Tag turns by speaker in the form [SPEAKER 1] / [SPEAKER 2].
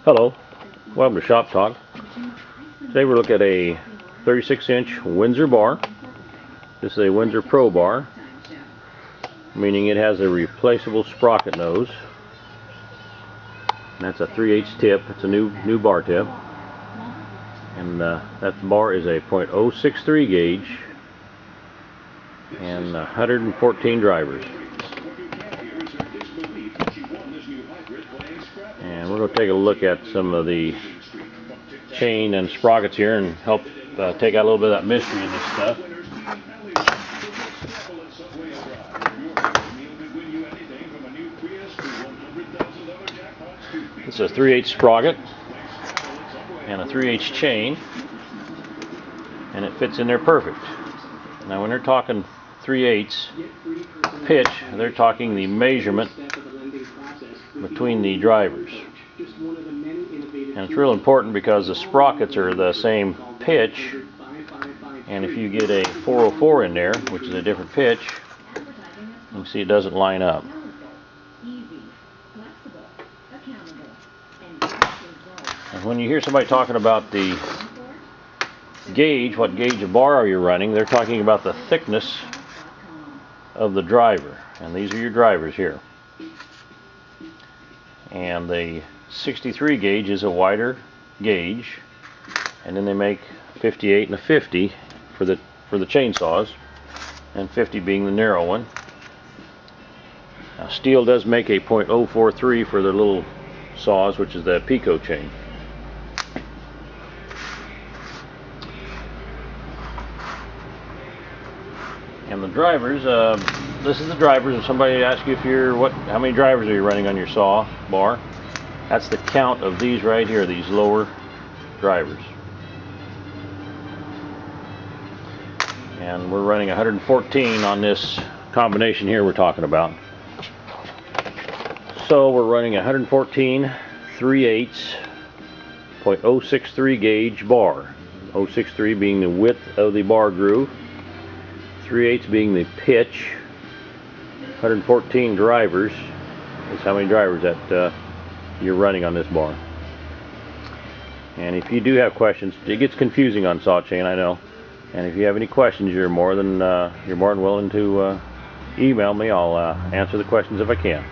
[SPEAKER 1] Hello, welcome to Shop Talk. Today we're looking at a 36-inch Windsor bar. This is a Windsor Pro bar, meaning it has a replaceable sprocket nose. And that's a 3/8 tip. It's a new bar tip. And that bar is a .063 gauge and 114 drivers. And we're going to take a look at some of the chain and sprockets here and help take out a little bit of that mystery in this stuff. This is a 3/8 sprocket and a 3/8 chain, and it fits in there perfect. Now when they're talking 3/8 pitch, they're talking the measurement between the drivers. And it's real important because the sprockets are the same pitch, and if you get a 404 in there, which is a different pitch, you can see it doesn't line up. And when you hear somebody talking about the gauge, what gauge of bar are you running, they're talking about the thickness of the driver. And these are your drivers here. And the 63 gauge is a wider gauge, and then they make 58 and a 50 for the chainsaws, and 50 being the narrow one. Now Stihl does make a .043 for their little saws, which is the Pico chain. And the drivers, this is the drivers. If somebody asks you how many drivers are you running on your saw bar, that's the count of these right here, these lower drivers. And we're running 114 on this combination here we're talking about. So we're running 114 3/8 .063 gauge bar. 063 being the width of the bar groove, 3/8 being the pitch, 114 drivers is how many drivers that you're running on this bar. And if you do have questions, it gets confusing on saw chain, I know. And if you have any questions, you're more than willing to email me. I'll answer the questions if I can.